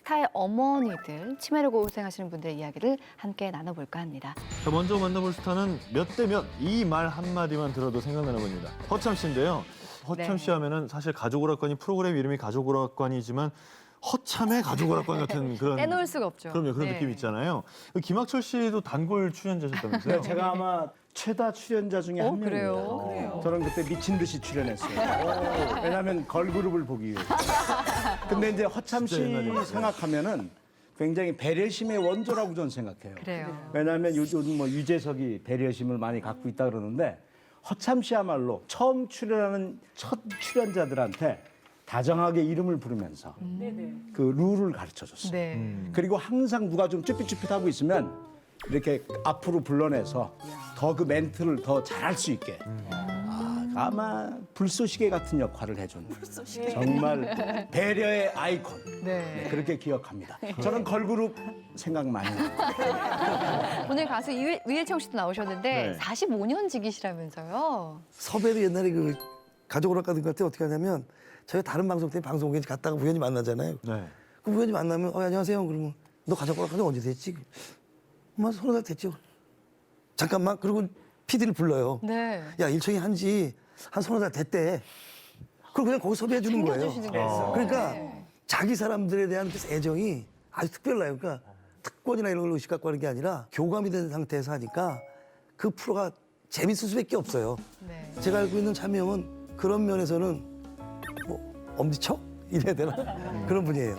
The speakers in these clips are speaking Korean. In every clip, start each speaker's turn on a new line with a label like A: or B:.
A: 스타의 어머니들, 치매로 고생하시는 분들의 이야기를 함께 나눠볼까 합니다.
B: 자, 먼저 만나볼 스타는 몇 대 몇 이 말 한마디만 들어도 생각나는 분입니다. 허참 씨인데요. 허참 씨 하면은 사실 가족오락관이 프로그램 이름이 가족오락관이지만 허참의 가족오락관 같은 그런
A: 빼놓을 수가 없죠.
B: 그럼요. 그런
A: 네.
B: 느낌 있잖아요. 김학철 씨도 단골 출연자셨다면서요?
C: 제가 아마 최다 출연자 중에 한 명입니다.
A: 그래요?
C: 저는 그때 미친 듯이 출연했어요. 왜냐하면 걸그룹을 보기 위해서. 근데 이제 허참 씨
B: 진짜 옛날 얘기죠.
C: 생각하면은 굉장히 배려심의 원조라고 저는 생각해요.
A: 그래요.
C: 왜냐하면 요즘 뭐 유재석이 배려심을 많이 갖고 있다 그러는데 허참 씨야말로 처음 출연하는 첫 출연자들한테 다정하게 이름을 부르면서 그 룰을 가르쳐줬어요.
A: 네.
C: 그리고 항상 누가 좀 쭈삣쭈삣하고 있으면 이렇게 앞으로 불러내서 더 그 멘트를 더 잘할 수 있게 아마 불쏘시개 같은 역할을 해준 정말 배려의 아이콘
A: 네.
C: 그렇게 기억합니다. 저는 걸그룹 생각 많이 해요.
A: 오늘 가수 이일청 씨도 나오셨는데
B: 네.
A: 45년 지기시라면서요.
D: 섭외도 옛날에 그 가족오락관 같은 때 어떻게 하냐면 저희 다른 방송 때문에 방송국에 갔다가 우연히 만나잖아요.
B: 네.
D: 그 우연히 만나면 안녕하세요. 그러면 너 가족오락관 언제 됐지? 엄마 30살 됐죠. 잠깐만. 그리고 PD를 불러요.
A: 네.
D: 야 일청이 한지 한 30살 됐대. 그럼 그냥 거기 섭외해 주는 거예요.
A: 챙겨주시는 거예요.
D: 그러니까
A: 네.
D: 자기 사람들에 대한 그 애정이 아주 특별해요. 그러니까 특권이나 이런 걸 의식갖고 하는 게 아니라 교감이 된 상태에서 하니까 그 프로가 재밌을 수밖에 없어요.
A: 네.
D: 제가 알고 있는 차명은 그런 면에서는 뭐 엄지척 이래야 되나 그런 분이에요.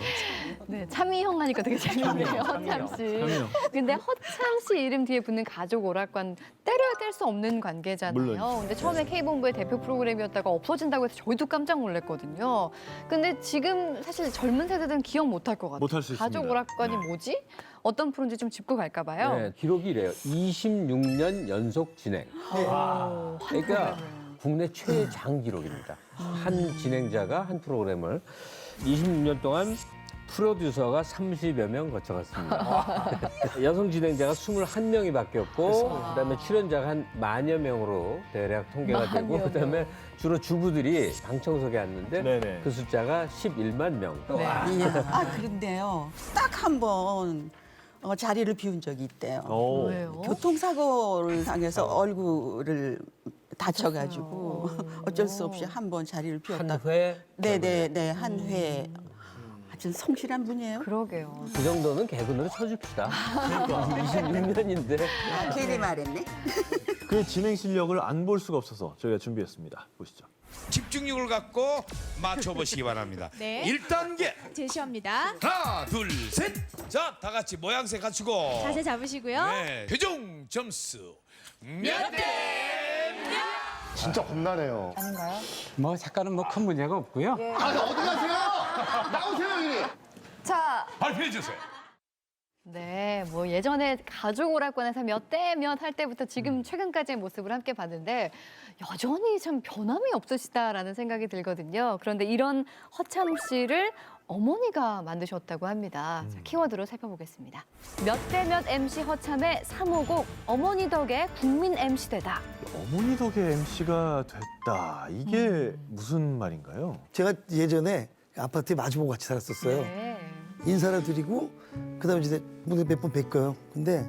A: 네, 참이형 하니까 되게 재밌네요, 허참 씨.
B: 참이형.
A: 근데 허참 씨 이름 뒤에 붙는 가족 오락관 때려야 뗄 수 없는 관계잖아요.
B: 물론이죠.
A: 근데 처음에 K본부의 대표 프로그램이었다가 없어진다고 해서 저희도 깜짝 놀랐거든요. 근데 지금 사실 젊은 세대들은 기억 못할 것 같아요.
B: 못할 수 있습니다.
A: 가족 오락관이 뭐지? 어떤 프로인지 좀 짚고 갈까 봐요.
E: 네, 기록이 이래요. 26년 연속 진행. 그러니까 국내 최장 기록입니다. 한 진행자가 한 프로그램을 26년 동안 프로듀서가 30여 명 거쳐갔습니다. 여성 진행자가 21명이 바뀌었고 그다음에 출연자가 한 10,000여 명으로 대략 통계가 되고 그다음에 주로 주부들이 방청석에 앉는데
B: 네네.
E: 그 숫자가 11만 명.
F: 그런데요. 딱 한 번 자리를 비운 적이 있대요.
B: 오.
A: 왜요?
F: 교통사고를 당해서 얼굴을 다쳐가지고 어쩔 수 없이 한 번 자리를 비웠다.
E: 한 회.
F: 네네네 한 회. 아주 성실한 분이에요.
A: 그러게요.
E: 그 정도는 개근으로 쳐줍시다. 26년인데.
F: 괜히 말했네.
B: 그 진행 실력을 안 볼 수가 없어서 저희가 준비했습니다. 보시죠.
G: 집중력을 갖고 맞춰보시기 바랍니다.
H: 네.
G: 1단계
H: 제시합니다.
G: 하나 둘 셋. 자, 다 같이 모양새 갖추고
H: 자세 잡으시고요.
G: 네, 최종 점수 몇 대?
I: 진짜 겁나네요.
A: 아닌가요?
J: 뭐 작가는 뭐 큰 문제가 없고요.
I: 어디 가세요? 나오세요 여기.
A: 자,
G: 발표해 주세요.
A: 네, 뭐 예전에 가족 오락관에서 몇 대 몇 할 때부터 지금 최근까지의 모습을 함께 봤는데 여전히 참 변함이 없으시다라는 생각이 들거든요. 그런데 이런 허참 씨를 어머니가 만드셨다고 합니다. 자, 키워드로 살펴보겠습니다. 몇 대 몇 MC 허참의 3호곡 어머니 덕에 국민 MC 되다.
B: 어머니 덕에 MC가 됐다. 이게 무슨 말인가요?
D: 제가 예전에 아파트에 마주보고 같이 살았었어요.
A: 네.
D: 인사를 드리고 그다음에 이제 몇 번 뵀고요. 근데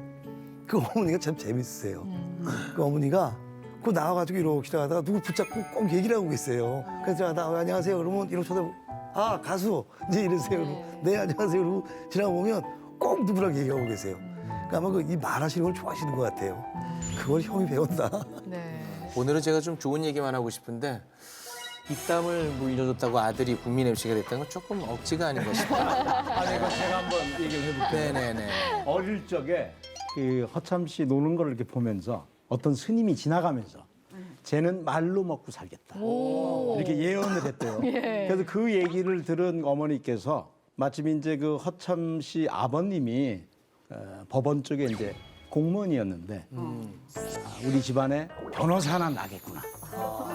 D: 그 어머니가 참 재밌으세요. 그 어머니가 그 나와가지고 이렇게 지나가다가 누구 붙잡고 꼭 얘기를 하고 계세요. 그래서 지나가다가 안녕하세요. 그러면 이렇게 쳐다보고 아 가수 이제 이러세요. 그러고 네 안녕하세요. 그러고 지나가보면 꼭 누구랑 얘기하고 계세요. 그러니까 아마 이 말하시는 걸 좋아하시는 것 같아요. 그걸 형이 배웠다.
A: 네.
K: 오늘은 제가 좀 좋은 얘기만 하고 싶은데 입담을 물려줬다고 아들이 국민 MC가 됐다는 건 조금 억지가 아닌가 싶어요.
C: 아니 이거 제가 한번 얘기를 해볼게요.
K: 네네네.
C: 어릴 적에 그 허참 씨 노는 걸 이렇게 보면서 어떤 스님이 지나가면서 쟤는 말로 먹고 살겠다. 이렇게 예언을 했대요. 그래서 그 얘기를 들은 어머니께서 마침 이제 그 허참 씨 아버님이 법원 쪽에 이제 공무원이었는데 우리 집안에 변호사 하나 나겠구나.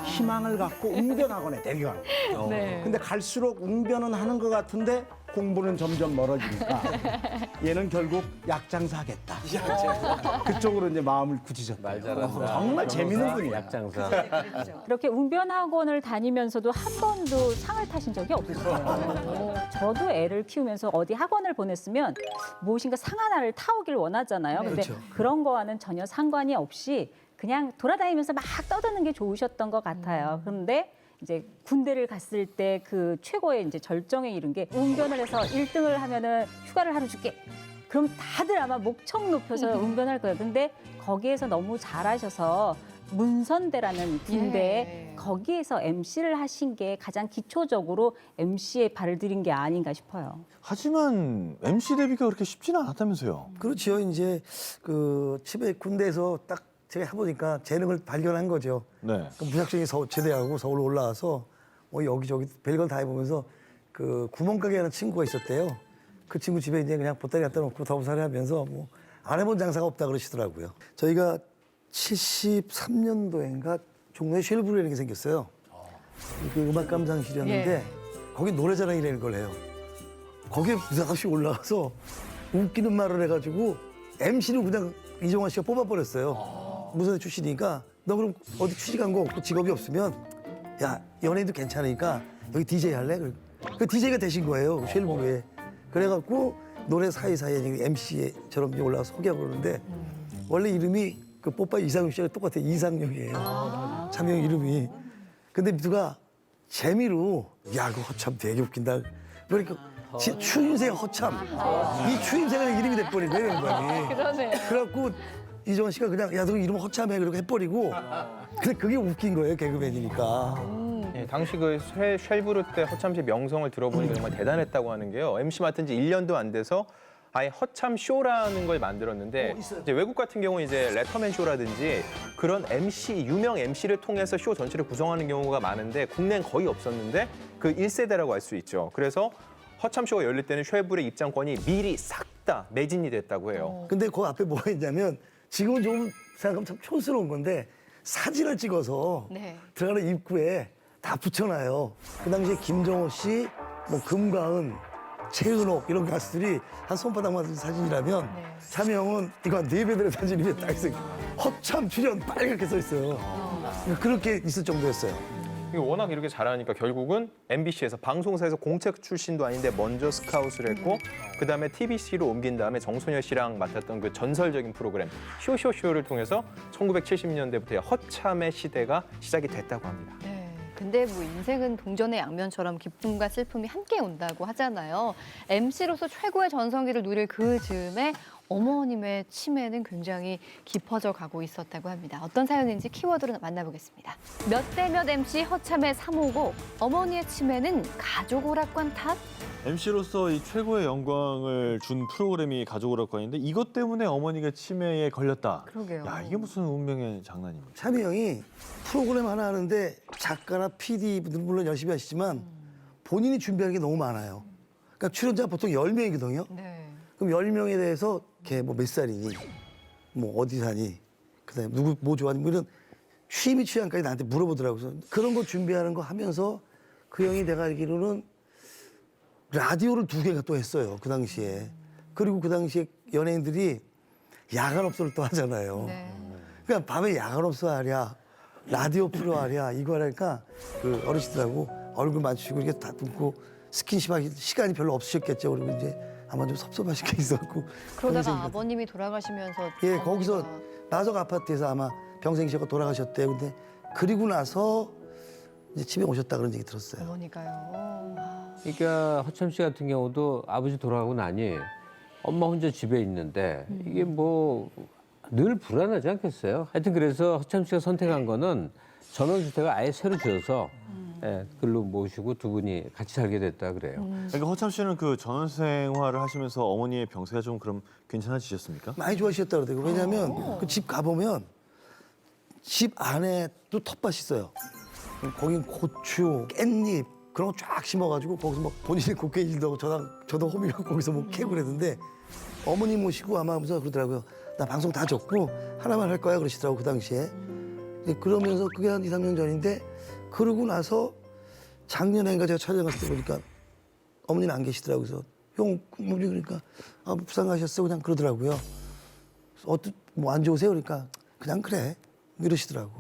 C: 희망을 갖고 웅변학원에 데려간 거예요.
A: 네.
C: 근데 갈수록 웅변은 하는 것 같은데 공부는 점점 멀어지니까 얘는 결국 약장사하겠다. 그쪽으로 이제 마음을 굳히셨다.
E: 말 잘한다.
C: 정말 재밌는 분이야.
E: 약장사.
L: 그렇게 웅변학원을 다니면서도 한 번도 상을 타신 적이 없으세요. 저도 애를 키우면서 어디 학원을 보냈으면 무엇인가 상 하나를 타오길 원하잖아요. 근데
D: 그렇죠.
L: 그런 거와는 전혀 상관이 없이 그냥 돌아다니면서 막 떠드는 게 좋으셨던 것 같아요. 그런데 이제 군대를 갔을 때 그 최고의 이제 절정에 이른 게 웅변을 해서 1등을 하면은 휴가를 하루 줄게. 그럼 다들 아마 목청 높여서 웅변할 거예요. 근데 거기에서 너무 잘하셔서 문선대라는 군대에
A: 예.
L: 거기에서 MC를 하신 게 가장 기초적으로 MC에 발을 들인 게 아닌가 싶어요.
B: 하지만 MC 데뷔가 그렇게 쉽지는 않았다면서요.
D: 그렇죠. 이제 그 집에 군대에서 딱 제가 해보니까 재능을 발견한 거죠.
B: 네.
D: 그 무작정이 제대하고 서울 올라와서 뭐 여기저기 별걸 다 해보면서 그 구멍가게 하는 친구가 있었대요. 그 친구 집에 이제 그냥 보따리 갖다 놓고 더부살이 하면서 뭐 안 해본 장사가 없다 그러시더라고요. 저희가 73년도인가 종로에 쉘브루라는 게 생겼어요. 그 음악 감상실이었는데 거기 노래자랑이라는 걸 해요. 거기에 무상없이 올라가서 웃기는 말을 해가지고 MC를 그냥 이종환 씨가 뽑아버렸어요. 무선대 출신이니까 너 그럼 어디 취직한 거 없고 직업이 없으면 야 연예인도 괜찮으니까 여기 DJ 할래? 그 DJ가 되신 거예요. 쉘브루에. 그래갖고 노래 사이사이에 MC처럼 올라가서 소개하고 그러는데 원래 이름이 그 뽀빠 이상용 씨랑 똑같아요. 이상용이에요. 자명 이름이. 근데 누가 재미로 야 그거 허참 되게 웃긴다. 그러니까 추임새 허참. 이 추임새가 이름이 돼버린 거예요. 영광이.
A: 그러네요.
D: 그래갖고 이정환 씨가 그냥 야 너 이름 허참해 그러고 해버리고 근데 그게 웃긴 거예요. 개그맨이니까.
M: 예, 당시 그 쉘브루 때 허참 씨 명성을 들어보니까 정말 대단했다고 하는 게요. MC 맡은 지 1년도 안 돼서 아예 허참 쇼라는 걸 만들었는데 이제 외국 같은 경우는 이제 레터맨 쇼라든지 그런 MC 유명 MC를 통해서 쇼 전체를 구성하는 경우가 많은데 국내는 거의 없었는데 그 1세대라고 할 수 있죠. 그래서 허참 쇼가 열릴 때는 쉘브루의 입장권이 미리 싹 다 매진이 됐다고 해요.
D: 근데 그 앞에 뭐가 있냐면 지금은 좀 생각하면 참 촌스러운 건데 사진을 찍어서
A: 네.
D: 들어가는 입구에 다 붙여놔요. 그 당시에 김정호 씨, 뭐 금가은, 최은옥 이런 가수들이 한 손바닥만 사진이라면 차명은 이거 한 4배들의 사진이 딱 있어요. 허참 출연 빨갛게 써 있어요. 그렇게 있을 정도였어요.
M: 이게 워낙 이렇게 잘하니까 결국은 MBC에서 방송사에서 공채 출신도 아닌데 먼저 스카웃을 했고 그다음에 TBC로 옮긴 다음에 정소녀 씨랑 맡았던 그 전설적인 프로그램 쇼쇼쇼를 통해서 1970년대부터 허참의 시대가 시작이 됐다고 합니다.
A: 네. 근데 뭐 인생은 동전의 양면처럼 기쁨과 슬픔이 함께 온다고 하잖아요. MC로서 최고의 전성기를 누릴 그 즈음에 어머님의 치매는 굉장히 깊어져 가고 있었다고 합니다. 어떤 사연인지 키워드로 만나보겠습니다. 몇 대 몇 MC 허참의 3호곡, 어머니의 치매는 가족 오락관 탓?
B: MC로서 이 최고의 영광을 준 프로그램이 가족 오락관인데 이것 때문에 어머니가 치매에 걸렸다.
A: 그러게요.
B: 야, 이게 무슨 운명의 장난입니까?
D: 차미 형이 프로그램 하나 하는데 작가나 PD분들 물론 열심히 하시지만 본인이 준비하는 게 너무 많아요. 그러니까 출연자가 보통 10명이거든요.
A: 네.
D: 그럼 10명에 대해서 걔 뭐 몇 살이니, 뭐 어디 사니, 그다음에 누구 뭐 좋아하니 뭐 이런 취미 취향까지 나한테 물어보더라고요. 그래서 그런 거 준비하는 거 하면서 그 형이 내가 알기로는 라디오를 2개가 또 했어요. 그 당시에. 그리고 그 당시에 연예인들이 야간 업소를 또 하잖아요.
A: 네.
D: 그러니까 밤에 야간 업소 하랴, 라디오 프로 하랴 이거 하니까 그 어르신들하고 얼굴 맞추고 이렇게 다듬고 스킨십하기 시간이 별로 없으셨겠죠. 그리고 이제 아마 좀 섭섭하신 게 있었고.
A: 그러다가 아버님이 돌아가시면서
D: 예,
A: 어머니가-
D: 거기서 나석 아파트에서 아마 병생 씨가 돌아가셨대요. 근데 그리고 나서 이제 집에 오셨다 그런 얘기 들었어요.
A: 어머니가요.
E: 그러니까 허참 씨 같은 경우도 아버지 돌아가고 나니 엄마 혼자 집에 있는데 이게 뭐 늘 불안하지 않겠어요? 하여튼 그래서 허참 씨가 선택한 거는 전원주택을 아예 새로 지어서 예, 글로 모시고 두 분이 같이 살게 됐다 그래요.
B: 그러니까 허참 씨는 그 전원 생활을 하시면서 어머니의 병세가 좀 그럼 괜찮아지셨습니까?
D: 많이 좋아하셨다 그러더라고요. 왜냐하면 그 집 가보면 집 안에 또 텃밭이 있어요. 거긴 고추, 깻잎 그런 거 쫙 심어가지고 거기서 막 본인이 곡괭이질도 하고 저도 호미가 거기서 뭐 캐고 그랬는데 어머니 모시고 아마 하면서 그러더라고요. 나 방송 다 접고 하나만 할 거야 그러시더라고 그 당시에. 그러면서 그게 한 2, 3년 전인데 그러고 나서 작년에인가 제가 촬영 갔을 때 보니까 어머니는 안 계시더라고요. 그래서 형, 우리 그러니까 아, 부산 가셨어 그냥 그러더라고요. 뭐 안 좋으세요? 그러니까 그냥 그래 이러시더라고.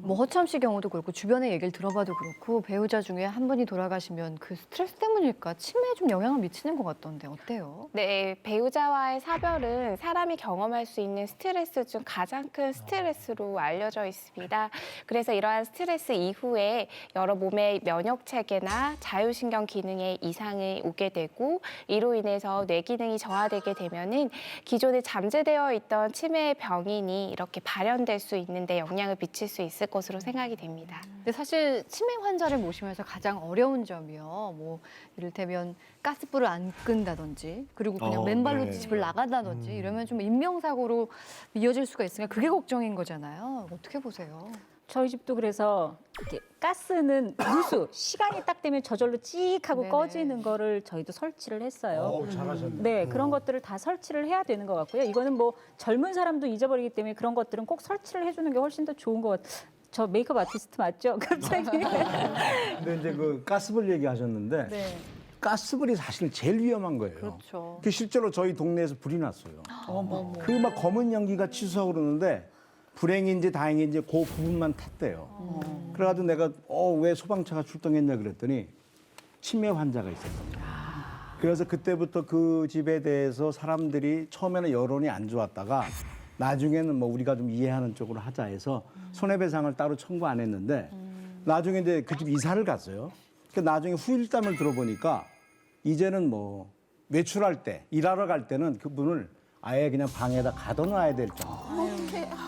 A: 뭐 허참 씨 경우도 그렇고 주변의 얘기를 들어봐도 그렇고 배우자 중에 한 분이 돌아가시면 그 스트레스 때문일까 치매에 좀 영향을 미치는 것 같던데 어때요?
N: 네, 배우자와의 사별은 사람이 경험할 수 있는 스트레스 중 가장 큰 스트레스로 알려져 있습니다. 그래서 이러한 스트레스 이후에 여러 몸의 면역 체계나 자율신경 기능에 이상이 오게 되고 이로 인해서 뇌 기능이 저하되게 되면은 기존에 잠재되어 있던 치매의 병인이 이렇게 발현될 수 있는데 영향을 미칠 수 있을 것으로 생각이 됩니다.
A: 근데 사실 치매 환자를 모시면서 가장 어려운 점이요. 뭐 이를테면 가스불을 안 끈다든지 그리고 그냥 맨발로
B: 네.
A: 집을 나간다든지 이러면 좀 인명사고로 이어질 수가 있으니까 그게 걱정인 거잖아요. 어떻게 보세요?
L: 저희 집도 그래서 이렇게 가스는 누수 시간이 딱 되면 저절로 찍 하고
A: 네네.
L: 꺼지는 거를 저희도 설치를 했어요.
C: 잘하셨네.
L: 네, 그런 것들을 다 설치를 해야 되는 것 같고요. 이거는 뭐 젊은 사람도 잊어버리기 때문에 그런 것들은 꼭 설치를 해주는 게 훨씬 더 좋은 것 같아요. 저 메이크업 아티스트 맞죠? 갑자기.
C: 근데 이제 그 가스불 얘기하셨는데
A: 네.
C: 가스불이 사실 제일 위험한 거예요.
A: 그렇죠.
C: 그 실제로 저희 동네에서 불이 났어요. 그 막 검은 연기가 치솟아오르 그러는데 불행인지 다행인지 그 부분만 탔대요. 그래가지고 내가 왜 소방차가 출동했냐 그랬더니 치매 환자가 있었던 거예요. 그래서 그때부터 그 집에 대해서 사람들이 처음에는 여론이 안 좋았다가 나중에는 뭐 우리가 좀 이해하는 쪽으로 하자 해서 손해배상을 따로 청구 안 했는데 나중에 이제 그 집 이사를 갔어요. 그 나중에 후일담을 들어보니까 이제는 뭐 외출할 때 일하러 갈 때는 그분을 아예 그냥 방에다 가둬놔야 될 정도.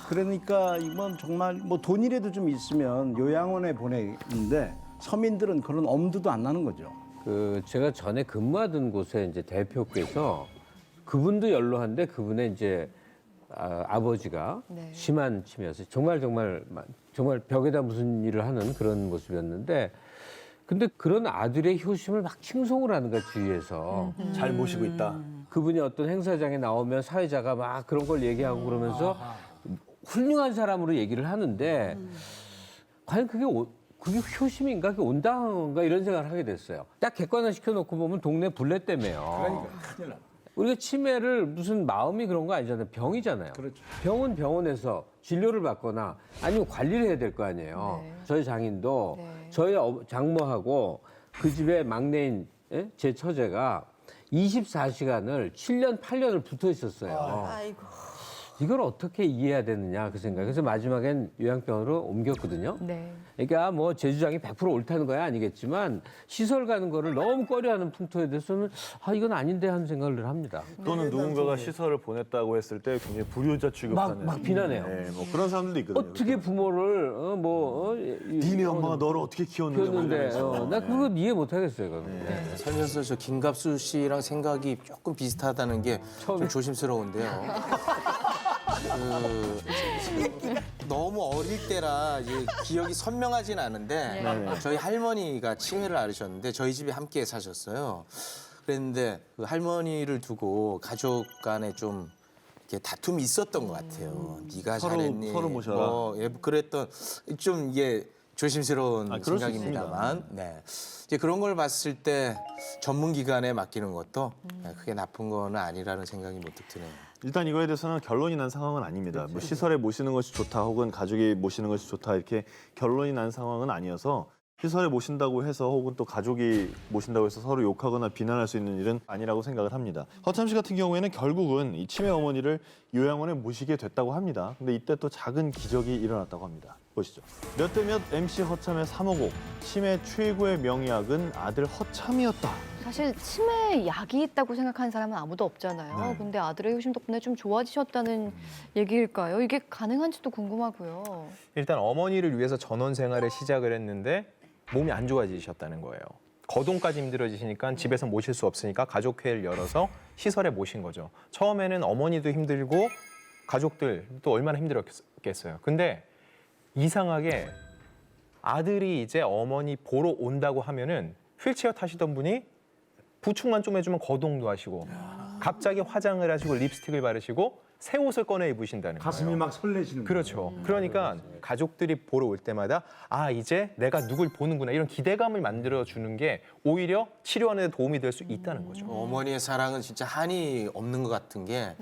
C: 그러니까 이건 정말 뭐 돈이라도 좀 있으면 요양원에 보내는데 서민들은 그런 엄두도 안 나는 거죠.
E: 제가 전에 근무하던 곳에 이제 대표께서 그분도 연로한데 그분의 이제 아버지가
A: 네.
E: 심한 치매였어요. 정말 벽에다 무슨 일을 하는 그런 모습이었는데 근데 그런 아들의 효심을 막 칭송을 하는 거야, 주위에서.
B: 잘 모시고 있다.
E: 그분이 어떤 행사장에 나오면 사회자가 막 그런 걸 얘기하고 그러면서 훌륭한 사람으로 얘기를 하는데 과연 그게 효심인가, 그게 온당한가 이런 생각을 하게 됐어요. 딱 객관화 시켜놓고 보면 동네 불내 때문에요.
C: 그러니까 큰일 나.
E: 우리가 치매를 무슨 마음이 그런 거 아니잖아요. 병이잖아요.
C: 그렇죠.
E: 병은 병원에서 진료를 받거나 아니면 관리를 해야 될 거 아니에요.
A: 네.
E: 저희 장인도
A: 네.
E: 저희 장모하고 그 집의 막내인 제 처제가 24시간을 7년, 8년을 붙어 있었어요.
F: 아이고.
E: 이걸 어떻게 이해해야 되느냐 그 생각. 그래서 마지막엔 요양병원으로 옮겼거든요.
A: 네.
E: 그러니까 뭐 제 주장이 100% 옳다는 거야 아니겠지만 시설 가는 거를 너무 꺼려하는 풍토에 대해서는 이건 아닌데 하는 생각을 늘 합니다.
B: 또는 누군가가 시설을 보냈다고 했을 때 굉장히 불효자 취급하는.
E: 막 비난해요.
B: 네, 뭐 그런 사람들도 있거든요.
E: 어떻게 부모를
B: 니네 엄마가 너를 어떻게 키웠는데.
E: 나 그거 이해 못 하겠어요. 그건.
K: 네, 살면서 저 김갑수 씨랑 생각이 조금 비슷하다는 게 좀 조심스러운데요. 너무 어릴 때라 이제 기억이 선명하진 않은데 저희 할머니가 치매를 앓으셨는데 저희 집에 함께 사셨어요. 그랬는데 그 할머니를 두고 가족 간에 좀 이렇게 다툼이 있었던 것 같아요. 네가 잘했니?
B: 서로 모셔라.
K: 그랬던 좀 이게 조심스러운
B: 그럴 수
K: 생각입니다만, 이제 그런 걸 봤을 때 전문기관에 맡기는 것도 그게 나쁜 거는 아니라는 생각이 문득 드네요.
B: 일단 이거에 대해서는 결론이 난 상황은 아닙니다. 뭐 시설에 모시는 것이 좋다 혹은 가족이 모시는 것이 좋다 이렇게 결론이 난 상황은 아니어서 시설에 모신다고 해서 혹은 또 가족이 모신다고 해서 서로 욕하거나 비난할 수 있는 일은 아니라고 생각을 합니다. 허참 씨 같은 경우에는 결국은 이 치매 어머니를 요양원에 모시게 됐다고 합니다. 근데 이때 또 작은 기적이 일어났다고 합니다. 보시죠. 몇 대 몇 MC 허참의 3호곡. 치매 최고의 명약은 아들 허참이었다.
A: 사실 치매에 약이 있다고 생각하는 사람은 아무도 없잖아요. 근데 아들의 효심 덕분에 좀 좋아지셨다는 얘기일까요? 이게 가능한지도 궁금하고요.
M: 일단 어머니를 위해서 전원 생활을 시작을 했는데 몸이 안 좋아지셨다는 거예요. 거동까지 힘들어지시니까 집에서 모실 수 없으니까 가족회를 열어서 시설에 모신 거죠. 처음에는 어머니도 힘들고 가족들도 얼마나 힘들었겠어요. 근데 이상하게 아들이 이제 어머니 보러 온다고 하면은 휠체어 타시던 분이 부축만 좀 해주면 거동도 하시고 갑자기 화장을 하시고 립스틱을 바르시고 새 옷을 꺼내 입으신다는 거예요.
C: 가슴이 막 설레시는
M: 그렇죠. 그러니까 가족들이 보러 올 때마다 아 이제 내가 누굴 보는구나 이런 기대감을 만들어 주는 게 오히려 치료하는 데 도움이 될 수 있다는 거죠.
K: 어머니의 사랑은 진짜 한이 없는 것 같은 게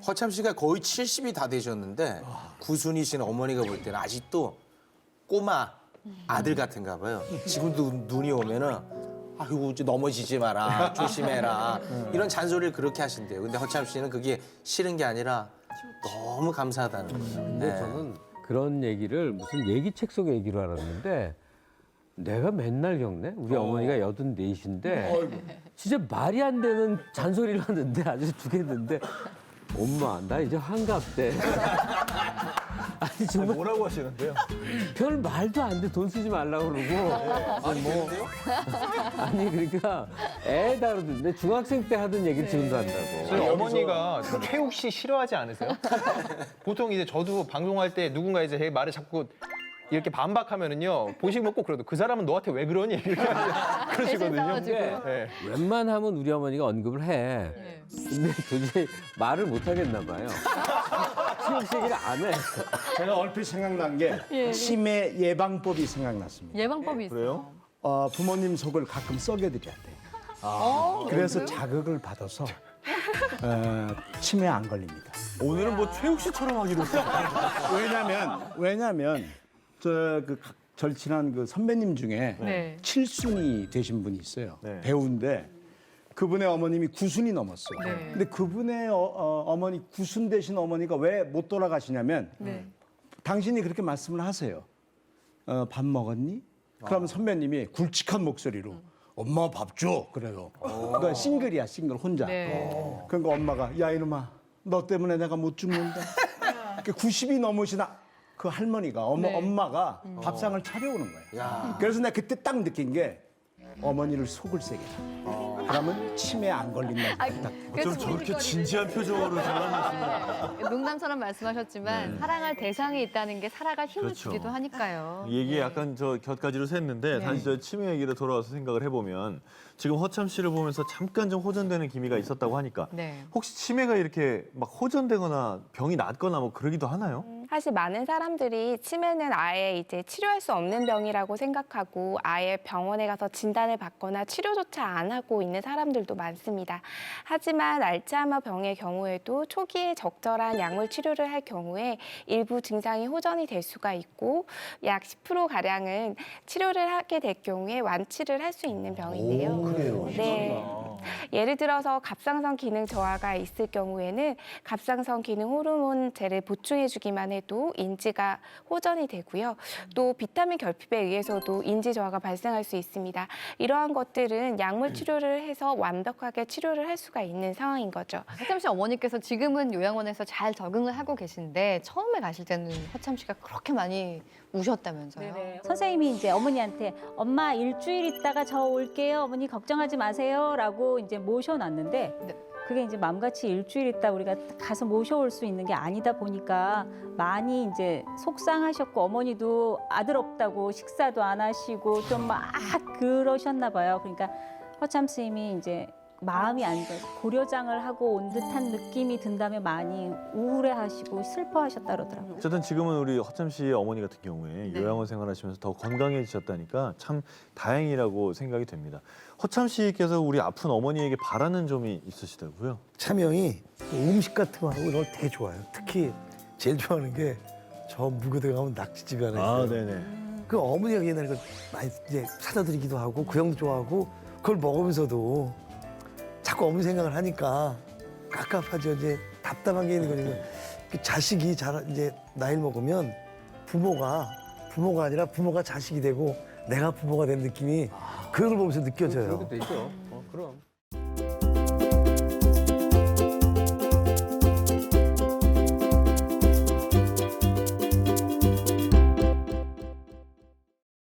K: 허참 씨가 거의 70이 다 되셨는데 구순이신 어머니가 볼 때는 아직도 꼬마 아들 같은가 봐요. 지금도 눈이 오면은 아이고 이제 넘어지지 마라 조심해라 이런 잔소리를 그렇게 하신대요. 근데 허참 씨는 그게 싫은 게 아니라 너무 감사하다는 거예요.
E: 근데 저는 그런 얘기를 무슨 얘기책 속의 얘기로 알았는데 내가 맨날 겪네? 우리 어머니가 84인데 진짜 말이 안 되는 잔소리를 하는데 아주 죽겠는데 엄마 나 이제 한갑돼. 아니 정말
B: 뭐라고 하시는데요?
E: 별 말도 안 돼. 돈 쓰지 말라고 그러고. 아니 그러니까 애 다루던데 중학생 때 하던 얘기를 지금도 한다고.
M: 저희 어머니가 최욱 씨 싫어하지 않으세요? 보통 이제 저도 방송할 때 누군가 이제 제 말을 자꾸 이렇게 반박하면은요 보시면 꼭 그래도 그 사람은 너한테 왜 그러니 이렇게 그러시거든요.
E: 근데 웬만하면 우리 어머니가 언급을 해. 근데 도저히 말을 못 하겠나 봐요. 최욱 씨 얘기를 안 해.
C: 제가 얼핏 생각난 게 치매 예방법이 생각났습니다.
A: 예방법이 있어요.
B: 그래요?
C: 부모님 속을 가끔 썩여드려야 돼요. 그래서 자극을 받아서 치매 안 걸립니다.
B: 오늘은 뭐 최욱 씨처럼 하기로 했어요.
C: 왜냐면 저 그 절친한 그 선배님 중에
A: 네.
C: 7순이 되신 분이 있어요.
B: 네.
C: 배우인데 그분의 어머님이 9순이 넘었어요.
A: 네.
C: 근데 그분의 어머니 9순 되신 어머니가 왜 못 돌아가시냐면
A: 네.
C: 당신이 그렇게 말씀을 하세요. 밥 먹었니? 그러면 선배님이 굵직한 목소리로 엄마 밥 줘. 그래요. 그러니까 싱글이야, 싱글 혼자.
A: 네.
C: 그러니까 엄마가 야 이놈아 너 때문에 내가 못 죽는다. 90이 넘으시나 그 할머니가 엄마가 밥상을 차려오는 거예요. 그래서 내가 그때 딱 느낀 게 어머니를 속을 세게. 그러면 치매 안 걸린다.
B: 좀 저렇게 진지한 표정으로 잘하셨습니다.
A: 농담처럼 말씀하셨지만 사랑할 대상이 있다는 게 살아갈 힘을
B: 그렇죠.
A: 주기도 하니까요.
B: 이 얘기 약간 저 곁가지로 샜는데 다시 저 치매 얘기로 돌아와서 생각을 해보면 지금 허참 씨를 보면서 잠깐 좀 호전되는 기미가 있었다고 하니까
A: 네.
B: 혹시 치매가 이렇게 막 호전되거나 병이 낫거나 뭐 그러기도 하나요?
N: 사실 많은 사람들이 치매는 아예 이제 치료할 수 없는 병이라고 생각하고 아예 병원에 가서 진단을 받거나 치료조차 안 하고 있는 사람들도 많습니다. 하지만 알츠하이머 병의 경우에도 초기에 적절한 약물 치료를 할 경우에 일부 증상이 호전이 될 수가 있고 약 10%가량은 치료를 하게 될 경우에 완치를 할 수 있는 병인데요.
D: 그래요?
N: 네. 예를 들어서 갑상선 기능 저하가 있을 경우에는 갑상선 기능 호르몬제를 보충해주기만 해도 인지가 호전이 되고요. 또 비타민 결핍에 의해서도 인지 저하가 발생할 수 있습니다. 이러한 것들은 약물 치료를 해서 완벽하게 치료를 할 수가 있는 상황인 거죠.
A: 허참 씨 어머니께서 지금은 요양원에서 잘 적응을 하고 계신데 처음에 가실 때는 허참 씨가 그렇게 많이 우셨다면서요?
L: 선생님이 이제 어머니한테 엄마 일주일 있다가 저 올게요. 어머니 걱정하지 마세요라고 이제 모셔놨는데 그게 이제 맘같이 일주일 있다 우리가 가서 모셔올 수 있는 게 아니다 보니까 많이 이제 속상하셨고 어머니도 아들 없다고 식사도 안 하시고 좀 막 그러셨나 봐요. 그러니까 허참 스님이 이제 마음이 안 좋아 고려장을 하고 온 듯한 느낌이 든다며 많이 우울해하시고 슬퍼하셨다 그러더라고요.
B: 어쨌든 지금은 우리 허참 씨의 어머니 같은 경우에 요양원 생활하시면서 더 건강해지셨다니까 참 다행이라고 생각이 됩니다. 허참 씨께서 우리 아픈 어머니에게 바라는 점이 있으시다고요?
D: 차명이 음식 같은 거 하고 이런 거 되게 좋아요. 특히 제일 좋아하는 게 저 무교대 가면 낙지집이 하나 있어요.
B: 네네.
D: 그 어머니가 옛날에 그 많이 이제 사다 드리기도 하고 그 형도 좋아하고 그걸 먹으면서도 자꾸 어머니 생각을 하니까 깝깝하죠. 이제 답답한 게 있는 거니까 자식이 이제 나이를 먹으면 부모가 아니라 부모가 자식이 되고 내가 부모가 된 느낌이 그걸 보면서 느껴져요.
E: 그렇게 되죠. 그럼.